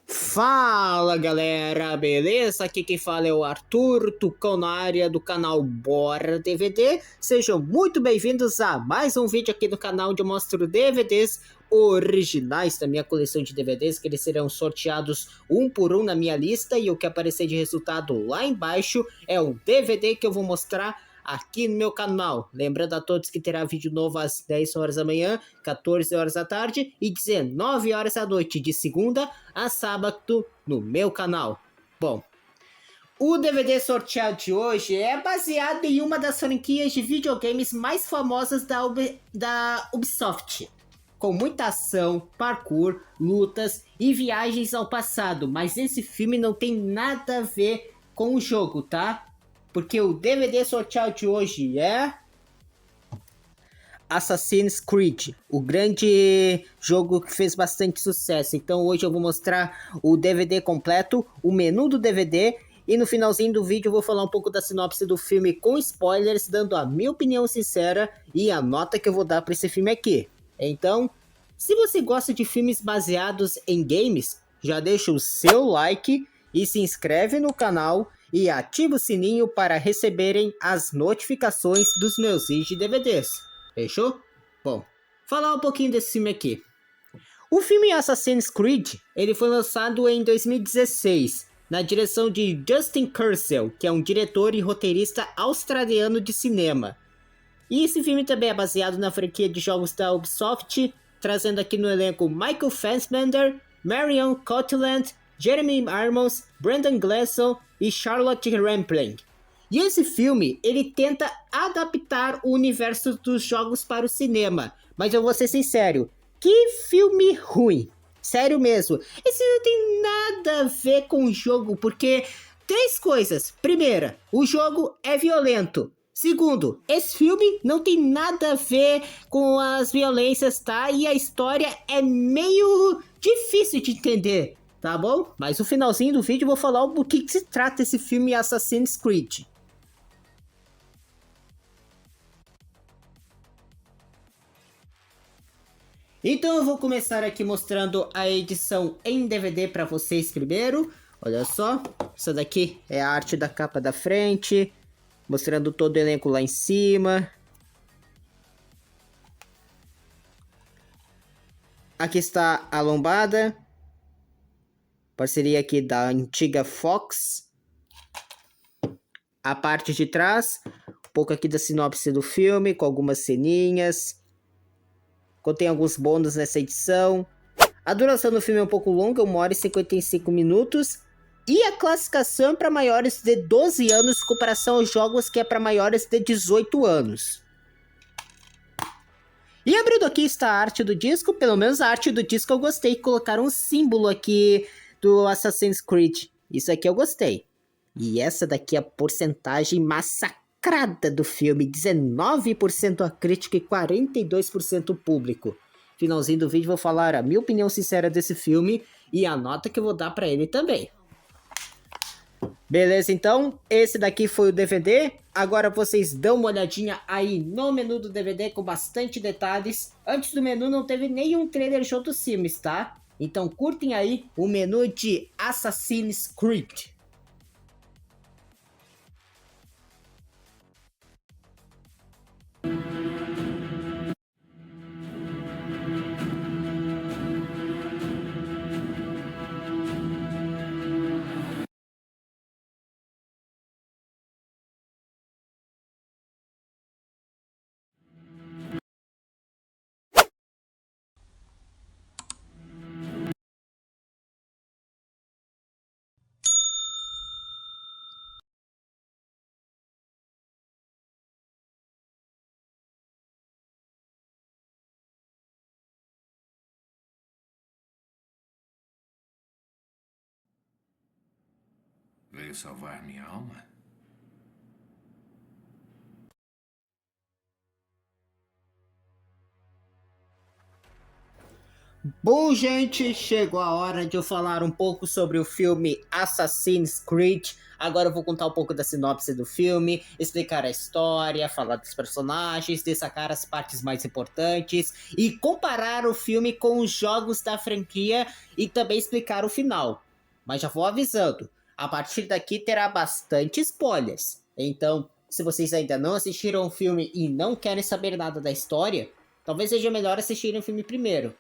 Fala galera, beleza? Aqui quem fala é o Arthur, Tucão na área do canal Bora DVD. Sejam muito bem-vindos a mais um vídeo aqui no canal onde eu mostro DVDs originais da minha coleção de DVDs, que eles serão sorteados um por um na minha lista, e o que aparecer de resultado lá embaixo é o DVD que eu vou mostrar aqui no meu canal. Lembrando a todos que terá vídeo novo às 10 horas da manhã, 14 horas da tarde e 19 horas da noite, de segunda a sábado, no meu canal. Bom, o DVD sorteado de hoje é baseado em uma das franquias de videogames mais famosas da Ubisoft, com muita ação, parkour, lutas e viagens ao passado, mas esse filme não tem nada a ver com o jogo, tá? Porque o DVD sorteado de hoje é Assassin's Creed, o grande jogo que fez bastante sucesso. Então hoje eu vou mostrar o DVD completo, o menu do DVD, e no finalzinho do vídeo eu vou falar um pouco da sinopse do filme com spoilers, dando a minha opinião sincera e a nota que eu vou dar para esse filme aqui. Então, se você gosta de filmes baseados em games, já deixa o seu like e se inscreve no canal e ativa o sininho para receberem as notificações dos meus vídeos de DVDs. Fechou? Bom, falar um pouquinho desse filme aqui. O filme Assassin's Creed, ele foi lançado em 2016, na direção de Justin Kurzel, que é um diretor e roteirista australiano de cinema. E esse filme também é baseado na franquia de jogos da Ubisoft, trazendo aqui no elenco Michael Fassbender, Marion Cotillard, Jeremy Irons, Brendan Gleeson e Charlotte Rampling. E esse filme, ele tenta adaptar o universo dos jogos para o cinema. Mas eu vou ser sincero, que filme ruim. Sério mesmo. Esse não tem nada a ver com o jogo, porque três coisas. Primeira, o jogo é violento. Segundo, esse filme não tem nada a ver com as violências, tá? E a história é meio difícil de entender, tá bom? Mas no finalzinho do vídeo eu vou falar do que se trata esse filme Assassin's Creed. Então eu vou começar aqui mostrando a edição em DVD para vocês primeiro. Olha só, essa daqui é a arte da capa da frente, mostrando todo o elenco lá em cima. Aqui está a lombada, parceria aqui da antiga Fox. A parte de trás, um pouco aqui da sinopse do filme, com algumas ceninhas. Contém alguns bônus nessa edição. A duração do filme é um pouco longa, 1 hora e 55 minutos. E a classificação é para maiores de 12 anos, em comparação aos jogos que é para maiores de 18 anos. E abrindo aqui está a arte do disco, pelo menos a arte do disco eu gostei, colocaram um símbolo aqui do Assassin's Creed. Isso aqui eu gostei. E essa daqui é a porcentagem massacrada do filme, 19% a crítica e 42% o público. Finalzinho do vídeo vou falar a minha opinião sincera desse filme e a nota que eu vou dar para ele também. Beleza, então, esse daqui foi o DVD. Agora vocês dão uma olhadinha aí no menu do DVD com bastante detalhes. Antes do menu não teve nenhum trailer de outros filmes, tá? Então curtem aí o menu de Assassin's Creed. Veio salvar minha alma? Bom, gente, chegou a hora de eu falar um pouco sobre o filme Assassin's Creed. Agora eu vou contar um pouco da sinopse do filme, explicar a história, falar dos personagens, destacar as partes mais importantes e comparar o filme com os jogos da franquia e também explicar o final. Mas já vou avisando, a partir daqui terá bastante spoilers. Então, se vocês ainda não assistiram o filme e não querem saber nada da história, talvez seja melhor assistirem o filme primeiro.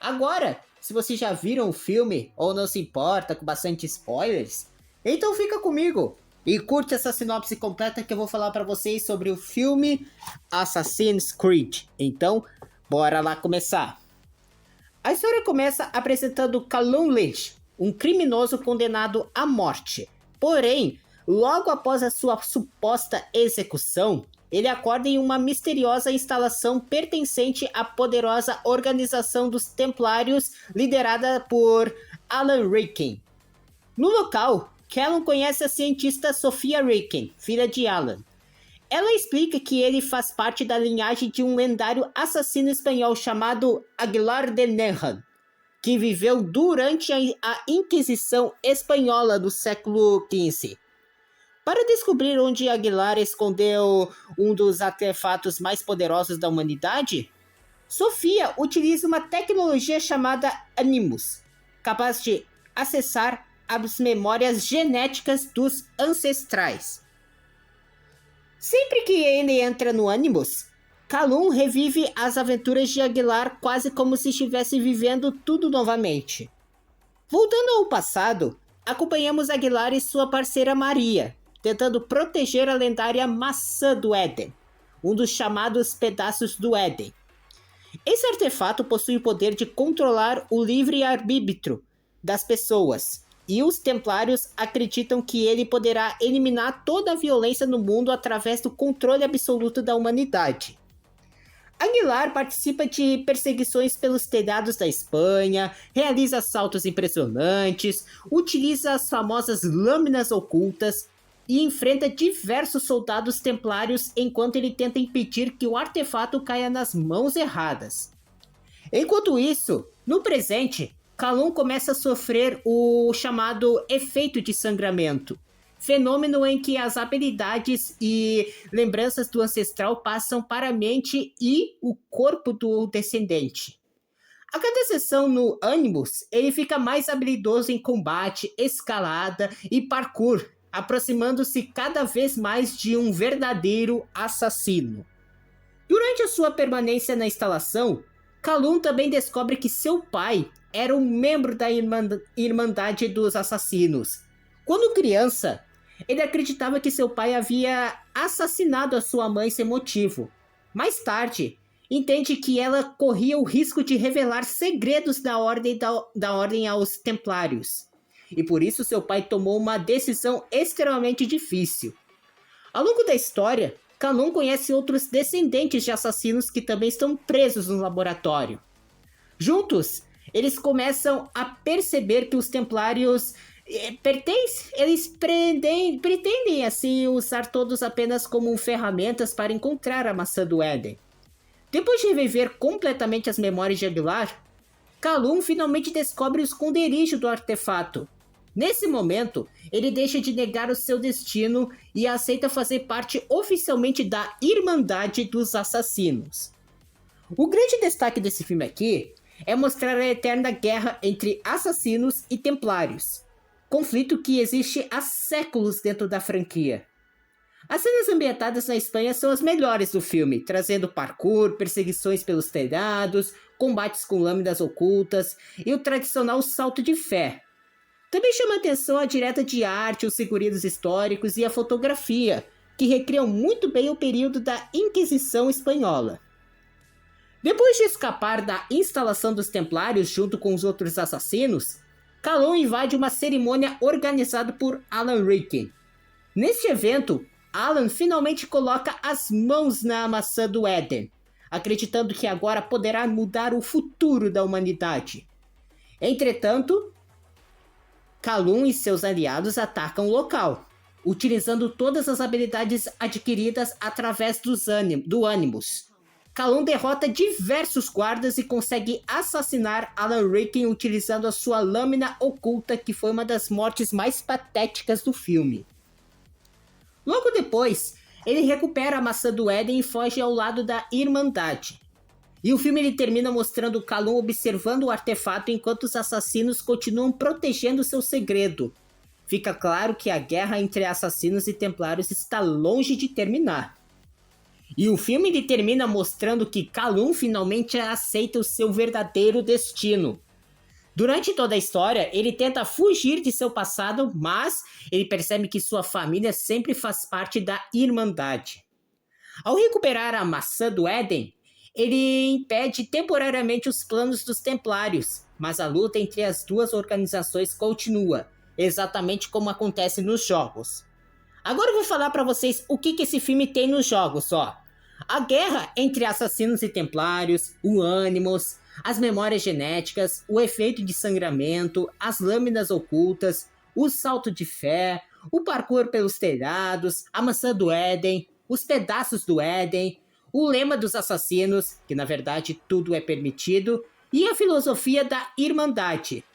Agora, se vocês já viram o filme ou não se importa com bastante spoilers, então fica comigo e curte essa sinopse completa que eu vou falar para vocês sobre o filme Assassin's Creed. Então, bora lá começar. A história começa apresentando Callum Lynch, um criminoso condenado à morte. Porém, logo após a sua suposta execução, ele acorda em uma misteriosa instalação pertencente à poderosa organização dos Templários, liderada por Alan Rickman. No local, Callum conhece a cientista Sophia Rickman, filha de Alan. Ela explica que ele faz parte da linhagem de um lendário assassino espanhol chamado Aguilar de Nehan, que viveu durante a Inquisição Espanhola do século XV. Para descobrir onde Aguilar escondeu um dos artefatos mais poderosos da humanidade, Sofia utiliza uma tecnologia chamada Animus, capaz de acessar as memórias genéticas dos ancestrais. Sempre que ele entra no Animus, Callum revive as aventuras de Aguilar quase como se estivesse vivendo tudo novamente. Voltando ao passado, acompanhamos Aguilar e sua parceira Maria, tentando proteger a lendária Maçã do Éden, um dos chamados Pedaços do Éden. Esse artefato possui o poder de controlar o livre-arbítrio das pessoas, e os Templários acreditam que ele poderá eliminar toda a violência no mundo através do controle absoluto da humanidade. Aguilar participa de perseguições pelos telhados da Espanha, realiza assaltos impressionantes, utiliza as famosas lâminas ocultas e enfrenta diversos soldados templários enquanto ele tenta impedir que o artefato caia nas mãos erradas. Enquanto isso, no presente, Callum começa a sofrer o chamado efeito de sangramento, fenômeno em que as habilidades e lembranças do ancestral passam para a mente e o corpo do descendente. A cada sessão no Animus, ele fica mais habilidoso em combate, escalada e parkour, aproximando-se cada vez mais de um verdadeiro assassino. Durante a sua permanência na instalação, Callum também descobre que seu pai era um membro da Irmandade dos Assassinos. Quando criança, ele acreditava que seu pai havia assassinado a sua mãe sem motivo. Mais tarde, entende que ela corria o risco de revelar segredos da ordem aos Templários. E por isso seu pai tomou uma decisão extremamente difícil. Ao longo da história, Callum conhece outros descendentes de assassinos que também estão presos no laboratório. Juntos, eles começam a perceber que os Templários pretendem assim usar todos apenas como ferramentas para encontrar a Maçã do Éden. Depois de reviver completamente as memórias de Aguilar, Callum finalmente descobre o esconderijo do artefato. Nesse momento, ele deixa de negar o seu destino e aceita fazer parte oficialmente da Irmandade dos Assassinos. O grande destaque desse filme aqui é mostrar a eterna guerra entre assassinos e templários, conflito que existe há séculos dentro da franquia. As cenas ambientadas na Espanha são as melhores do filme, trazendo parkour, perseguições pelos telhados, combates com lâminas ocultas e o tradicional salto de fé. Também chama atenção a direta de arte, os figurinos históricos e a fotografia, que recriam muito bem o período da Inquisição Espanhola. Depois de escapar da instalação dos Templários junto com os outros assassinos, Callum invade uma cerimônia organizada por Alan Rickman. Neste evento, Alan finalmente coloca as mãos na Maçã do Éden, acreditando que agora poderá mudar o futuro da humanidade. Entretanto, Callum e seus aliados atacam o local, utilizando todas as habilidades adquiridas através do Animus. Calum derrota diversos guardas e consegue assassinar Alan Rickman utilizando a sua lâmina oculta, que foi uma das mortes mais patéticas do filme. Logo depois, ele recupera a maçã do Éden e foge ao lado da Irmandade. E o filme ele termina mostrando Calum observando o artefato enquanto os assassinos continuam protegendo seu segredo. Fica claro que a guerra entre assassinos e templários está longe de terminar. E o filme ele termina mostrando que Calum finalmente aceita o seu verdadeiro destino. Durante toda a história, ele tenta fugir de seu passado, mas ele percebe que sua família sempre faz parte da Irmandade. Ao recuperar a maçã do Éden, ele impede temporariamente os planos dos Templários, mas a luta entre as duas organizações continua, exatamente como acontece nos jogos. Agora eu vou falar para vocês o que esse filme tem nos jogos, ó. A guerra entre assassinos e templários, o Animus, as memórias genéticas, o efeito de sangramento, as lâminas ocultas, o salto de fé, o parkour pelos telhados, a maçã do Éden, os pedaços do Éden, o lema dos assassinos, que na verdade tudo é permitido, e a filosofia da Irmandade.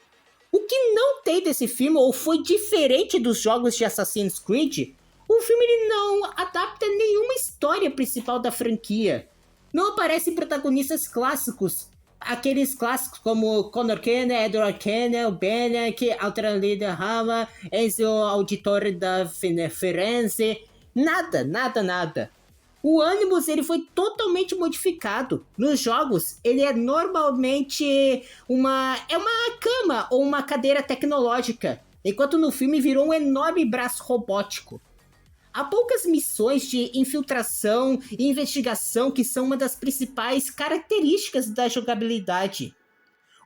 O que não tem desse filme, ou foi diferente dos jogos de Assassin's Creed, o filme ele não adapta nenhuma história principal da franquia. Não aparecem protagonistas clássicos, aqueles clássicos como Connor Kenner, Edward Kenner, Benek, Altralida Rama, Ezio Auditore da Firenze, nada. O Animus ele foi totalmente modificado. Nos jogos, ele é normalmente uma cama ou uma cadeira tecnológica, enquanto no filme virou um enorme braço robótico. Há poucas missões de infiltração e investigação que são uma das principais características da jogabilidade.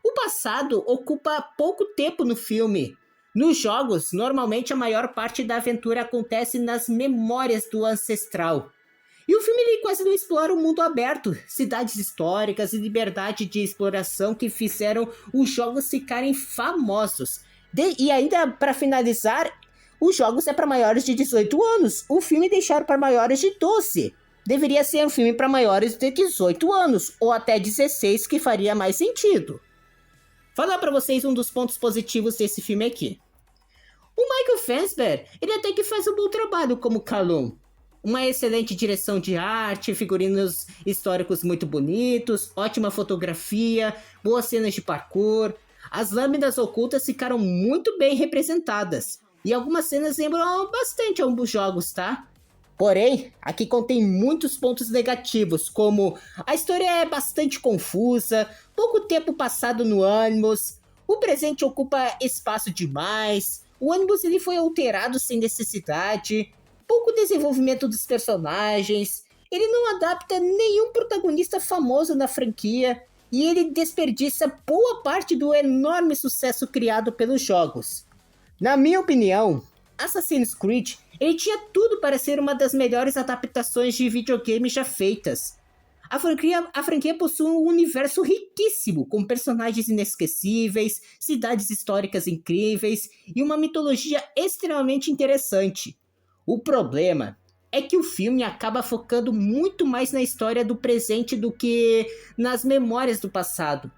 O passado ocupa pouco tempo no filme. Nos jogos, normalmente a maior parte da aventura acontece nas memórias do ancestral. E o filme ele quase não explora o mundo aberto, cidades históricas e liberdade de exploração que fizeram os jogos ficarem famosos. E ainda, para finalizar, os jogos é para maiores de 18 anos, o filme deixaram para maiores de 12. Deveria ser um filme para maiores de 18 anos, ou até 16, que faria mais sentido. Falar para vocês um dos pontos positivos desse filme aqui. O Michael Fassbender, ele até que faz um bom trabalho como Calum. Uma excelente direção de arte, figurinos históricos muito bonitos, ótima fotografia, boas cenas de parkour. As lâminas ocultas ficaram muito bem representadas. E algumas cenas lembram bastante alguns jogos, tá? Porém, aqui contém muitos pontos negativos, como a história é bastante confusa, pouco tempo passado no Animus, o presente ocupa espaço demais, o Animus ele foi alterado sem necessidade, pouco desenvolvimento dos personagens, ele não adapta nenhum protagonista famoso na franquia e ele desperdiça boa parte do enorme sucesso criado pelos jogos. Na minha opinião, Assassin's Creed ele tinha tudo para ser uma das melhores adaptações de videogame já feitas. A franquia possui um universo riquíssimo, com personagens inesquecíveis, cidades históricas incríveis e uma mitologia extremamente interessante. O problema é que o filme acaba focando muito mais na história do presente do que nas memórias do passado.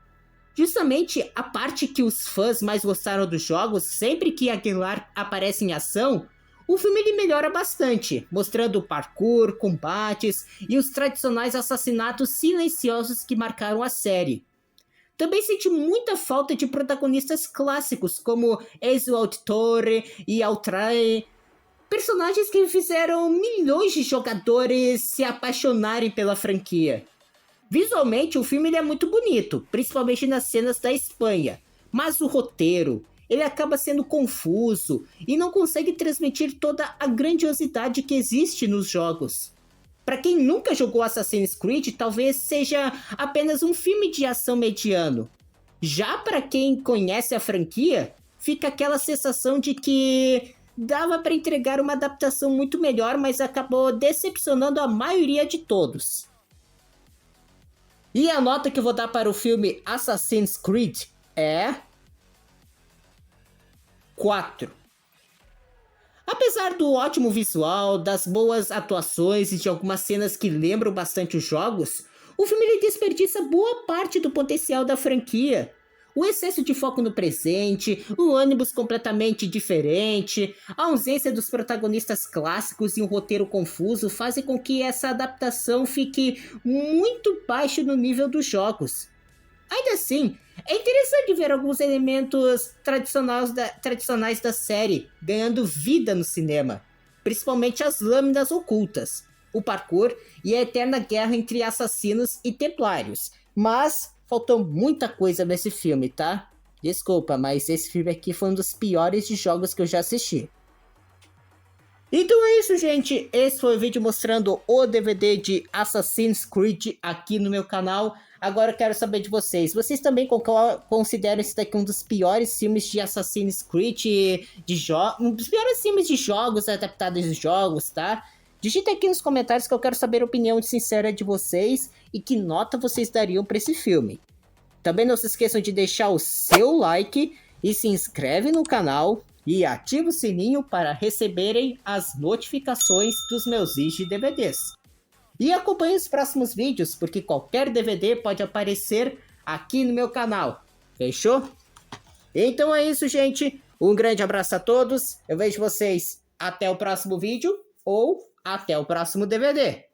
Justamente a parte que os fãs mais gostaram dos jogos, sempre que Aguilar aparece em ação, o filme ele melhora bastante, mostrando parkour, combates e os tradicionais assassinatos silenciosos que marcaram a série. Também senti muita falta de protagonistas clássicos como Ezio Auditore e Altrae, personagens que fizeram milhões de jogadores se apaixonarem pela franquia. Visualmente, o filme ele é muito bonito, principalmente nas cenas da Espanha, mas o roteiro, ele acaba sendo confuso e não consegue transmitir toda a grandiosidade que existe nos jogos. Para quem nunca jogou Assassin's Creed, talvez seja apenas um filme de ação mediano. Já para quem conhece a franquia, fica aquela sensação de que dava para entregar uma adaptação muito melhor, mas acabou decepcionando a maioria de todos. E a nota que eu vou dar para o filme Assassin's Creed é 4. Apesar do ótimo visual, das boas atuações e de algumas cenas que lembram bastante os jogos, O filme ele desperdiça boa parte do potencial da franquia. O excesso de foco no presente, o ônibus completamente diferente, a ausência dos protagonistas clássicos e um roteiro confuso fazem com que essa adaptação fique muito baixo no nível dos jogos. Ainda assim, é interessante ver alguns elementos tradicionais da série ganhando vida no cinema, principalmente as lâminas ocultas, o parkour e a eterna guerra entre assassinos e templários. Mas faltou muita coisa nesse filme, tá? Desculpa, mas esse filme aqui foi um dos piores de jogos que eu já assisti. Então é isso, gente. Esse foi o vídeo mostrando o DVD de Assassin's Creed aqui no meu canal. Agora eu quero saber de vocês. Vocês também consideram esse daqui um dos piores filmes de Assassin's Creed um dos piores filmes de jogos adaptados de jogos, tá? Digita aqui nos comentários que eu quero saber a opinião sincera de vocês e que nota vocês dariam para esse filme. Também não se esqueçam de deixar o seu like e se inscreve no canal e ativa o sininho para receberem as notificações dos meus vídeos de DVDs. E acompanhe os próximos vídeos, porque qualquer DVD pode aparecer aqui no meu canal. Fechou? Então é isso, gente. Um grande abraço a todos. Eu vejo vocês até o próximo vídeo ou até o próximo DVD.